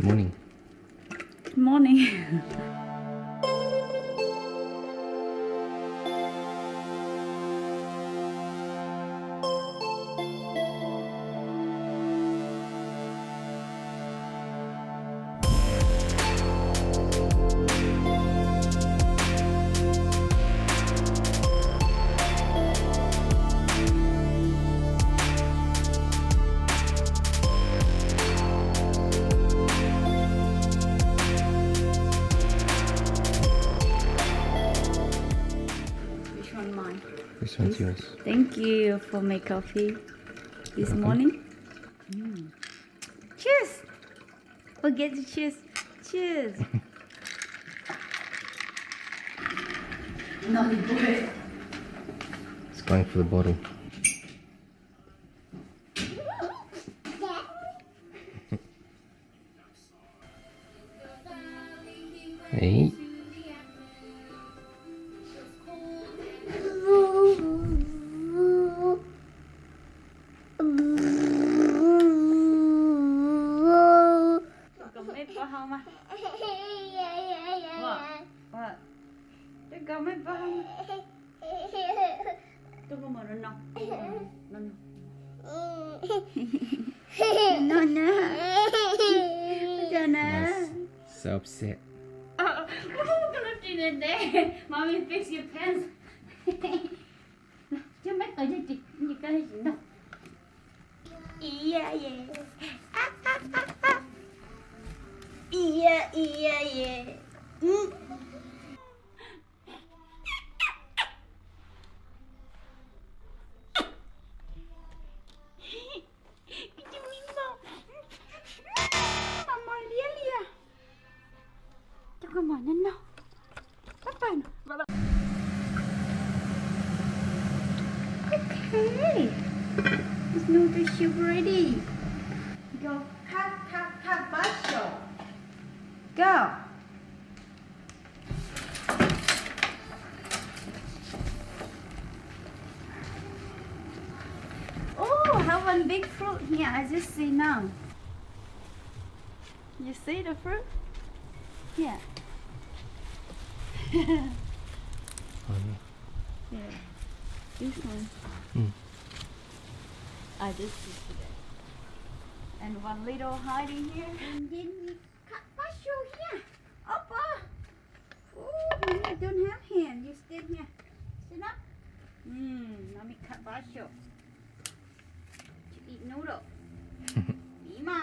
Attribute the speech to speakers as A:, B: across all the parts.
A: Morning.
B: Good morning. Which one mine?
A: This one's yours.
B: Thank you for my coffee this morning. Cheers! Forget to cheers. Cheers. Naughty boy.
A: It's going for the bottle. Hey.
B: Con mít có không à? What? Cái con mít có không? Tôi có mà nó nóng. Nó nè. Cho nè.
A: So upset.
B: Cái nó đi lên đây. Mommy fix your pants. Chứ mấy tờ gì cái gì đâu. Yeah. Yeah. Mamma lia. Come on, no. Okay. This noodle soup ready. Go cut, basho. Go. Oh, have one big fruit here. I just see now. You see the fruit? Yeah. Yeah. This one. I just see today. And one little hiding here. And then we cut mushroom here. Oppa. Oh, mommy don't have hand. You stand here. Stand up. Mommy cut mushroom. To eat noodle. Mima.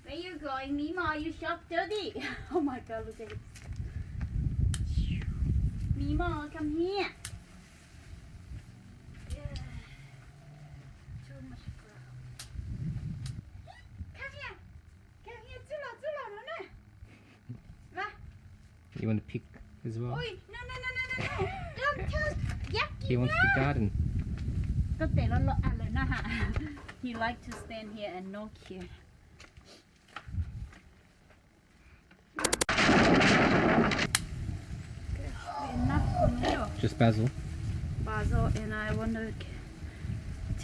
B: Where you going, Mima? You shop dirty. Oh my God, look at it. Mima, come here. Too much brown. Come here. No. Va?
A: You want to pick as well?
B: Oi, no. Don't touch. Yucky.
A: He wants the garden.
B: ก็เตะแล้วอ่ะเลยนะฮะ He like to stand here and knock here. Enough for noodle.
A: Just basil.
B: Basil, and I want to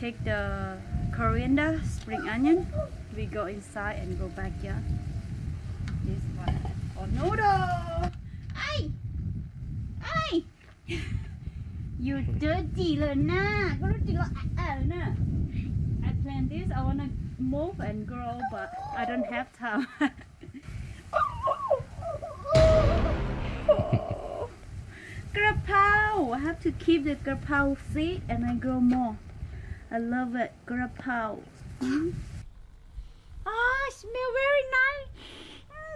B: take the coriander, spring onion. We go inside and go back here. This one. Oh, noodle! Ay! You dirty เลยนะก็รู้จิละเลยนะ I plan this. I want to move and grow, but I don't have time. Grapau. I have to keep the grapau seed and I grow more. I love it. Grapau. Oh, smell very nice.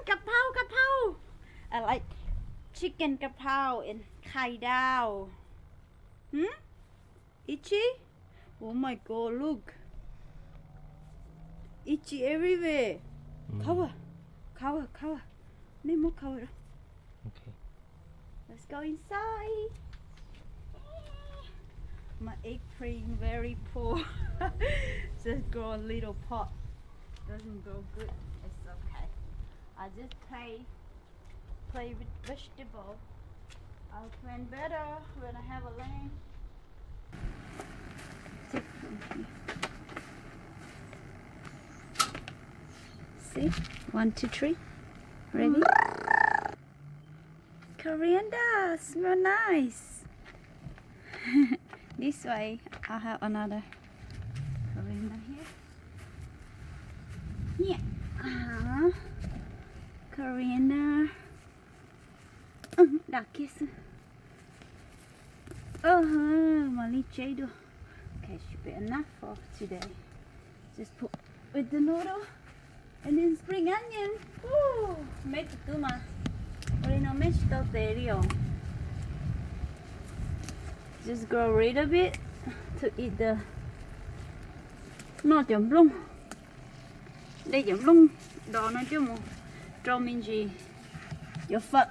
B: Grapau. I like chicken grapau and kai dao. Itchy? Oh my God, look. Itchy everywhere. Cover. Need more cover.
A: Okay.
B: Let's go inside. My eggplant very poor. Just grow a little pot. Doesn't grow good. It's okay. I just play with vegetable. I'll plant better when I have a land. See? 1, 2, 3. Ready? Coriander, smell nice. This way, I have another coriander here. Yeah. Coriander. Đặc kiss. Molly Jado. Okay, should be enough for today. Just put with the noodle and then spring onion. Woo! Make it too much. Orino mesh tortilla. Just grow a little bit to eat the. Nó chấm lung. Đây chấm lung. Đó nó chứ một. Trâu mình gì. Your fuck.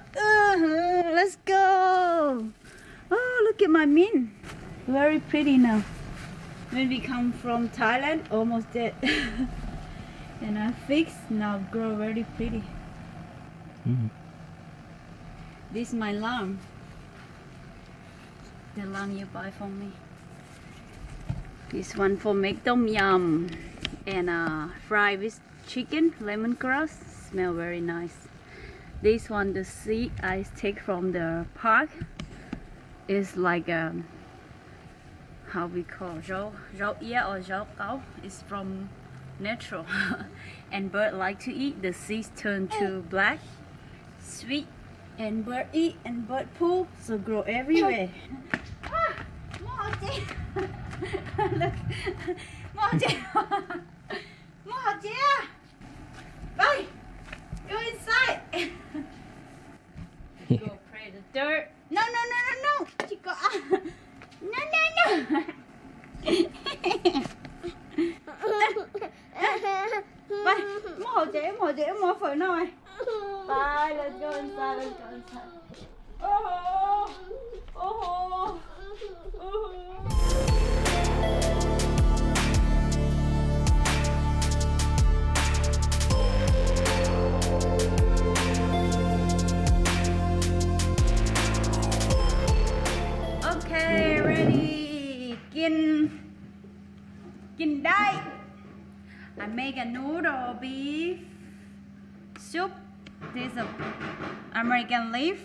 B: Let's go. Oh, look at my mint. Very pretty now. When we come from Thailand, almost dead. And I fixed, now grow very pretty. This is my lamb. The lamb you buy for me. This one for make tom yum and fry with chicken, lemongrass. Smell very nice. This one, the seed I take from the park, is like how we call rau ear or rau cao. It's from natural, and bird like to eat. The seeds turn to black, sweet, and bird eat and bird poop, so grow everywhere. Look, bye. Go inside. Go pray the dirt. No. Chico. No. Bye. Mua chị mua phụ nói. Bye. Let's go inside. Oh. Okay, ready. Kin đây. I make a noodle beef soup. This is American leaf.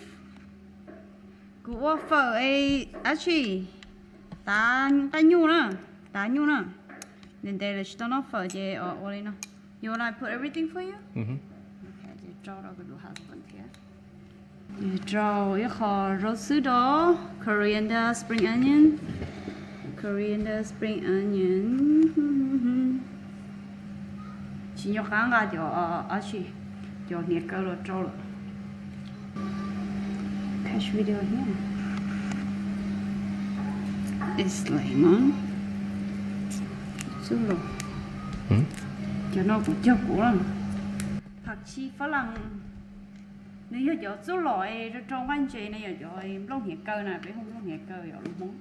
B: Của phở ấy, actually, ta nhu nè. Then there is no phở gì or what you know. You want I put everything for you? Okay, you draw out the husband here. You draw your rau sứ đỏ, coriander, spring onion. Chỉ nhóc ăn ra cho actually cho nhiệt cơ rồi trâu rồi. Catch video here. It's lemon. Sữa rồi. Cho nó cũng cho của lắm.ผักชีฝรั่ง nếu giờ số loại trong anh chị này giờ em lông nhiệt cơ nè, phải không lông nhiệt cơ giờ luôn món.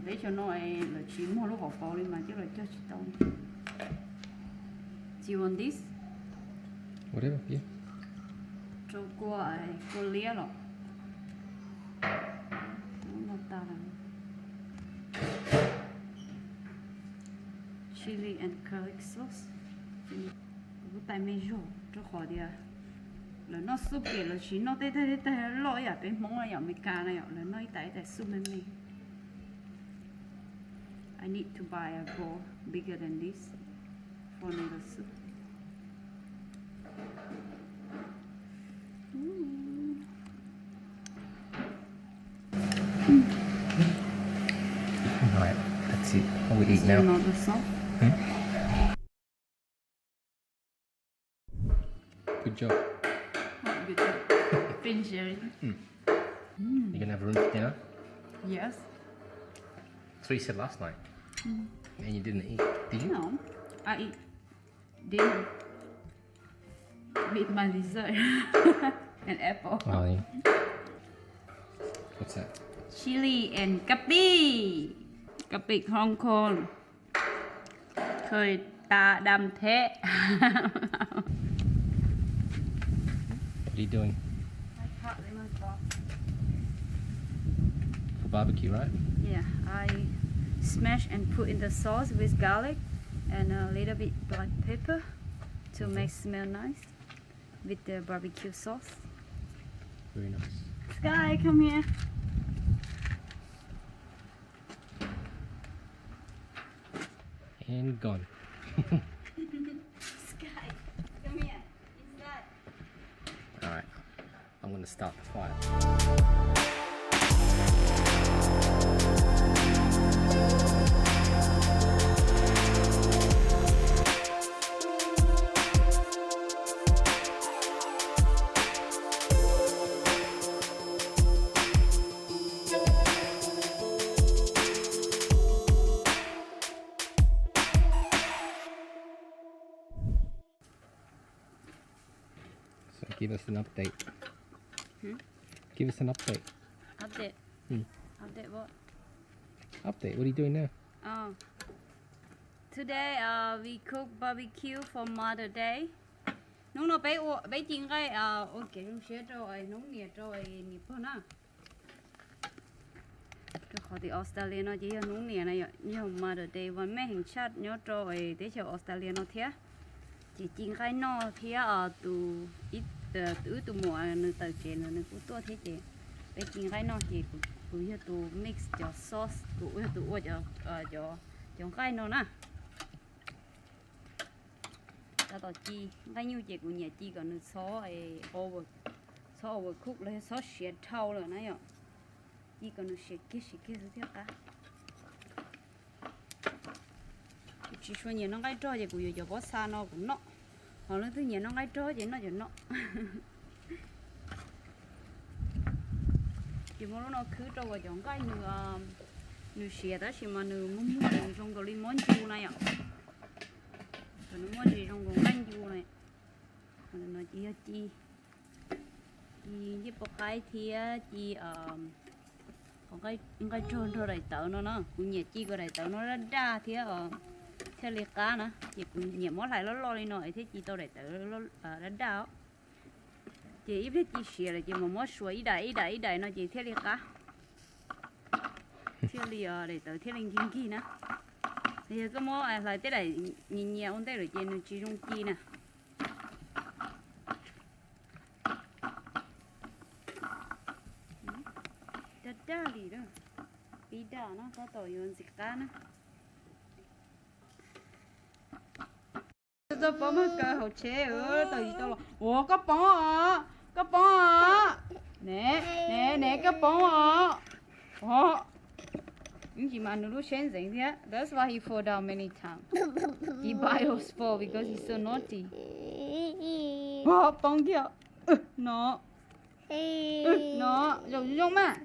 B: Để cho nó là chỉ mua lúc vào phố đi mà chứ là cho chị tao. Do you want this?
A: Whatever, yeah.
B: Cho cô lia rồi. Nó ta là chili and garlic sauce. Cái tay mê rô cho khỏi đi à. Là nó súp kì là chỉ nó tê lỗi à, bên món này mì cá này là nó tại súp mê mê. I need to buy a bowl bigger than this for noodle soup.
A: Alright, that's it. All we eat now.
B: Noodle soup.
A: Good job.
B: Good job. Finish everything.
A: You gonna have room for dinner?
B: Yes.
A: That's what you said last night. And you didn't eat, did you?
B: No, I eat dinner with my dessert and apple.
A: Oh, yeah. What's that?
B: Chili and capi. Capi Hong Kong. เคยตาดำแท้
A: What are you doing?
B: I cut lemon sauce.
A: For barbecue, right?
B: Yeah, I smash and put in the sauce with garlic and a little bit black pepper. to make smell nice with the barbecue sauce.
A: Very nice.
B: Sky, come here.
A: And gone.
B: Sky, come here. Inside.
A: Alright, I'm gonna start the fire. So give us an update. Give us an update.
B: Update.
A: Hmm.
B: Update what?
A: Update, what are you doing now?
B: Oh. Today we cook barbecue for Mother Day. Nó bé chiên cái ok chúng sẽ rồi nóng nhiệt rồi nhịp hơn á. Cái họ thì Australia nó chỉ nóng nhiệt này như Mother Day và mấy hình sát nhớ rồi để cho Australia nó thế. Chỉ chiên cái nó thế từ ít từ mùa nó từ trên nó cũng to thế chị. Bé chiên cái nó thì cũng như từ mix cho sauce cũng như từ cho cái nó nè. Ta tao chi cái nhiêu chị của nhà chi còn số overcook lấy số sệt thau rồi nãy giờ chi còn sệt kia rồi thế cả chỉ số nhà nó cái trò gì của giờ bỏ xa nó cũng nó họ nói thứ nhà nó cái trò gì nó cho nó chỉ muốn nó cứ trò vào chọn cái nửa sệt đó chỉ mà nửa muốn trong cái limon chua này ạ. Nó muốn gì trong con canh chua này, nó chỉ giúp cái thì còn cái trơn thôi đầy tớ nó cũng nhẹ chi cái đầy tớ nó ra thì theo liệt cá nữa, chỉ cũng nhẹ món lại nó lo lên nồi thế chỉ tao đầy tớ nó ra chỉ ít chi xìa là chỉ một món suối ít đầy nó chỉ theo liệt cá, theo liệt đầy tớ theo linh kinh kỳ nữa. Thì cái món lại tới đây nhìn nhiều ổn tới rồi trên chỉ trong kia nè. Đa đi đó. Bí đa nó có tỏi yon dịch cá nữa. Tôi bỏ mất cơ hậu chế ở từ tôi. Ủa có bóng à. Nè có bóng à. Ủa. Những gì mà nó lúc sáng dậy thế. That's why he fall down many times. He bios fall because he's so naughty. Wow, bóng kia. Nó. Nó. Dùng mà.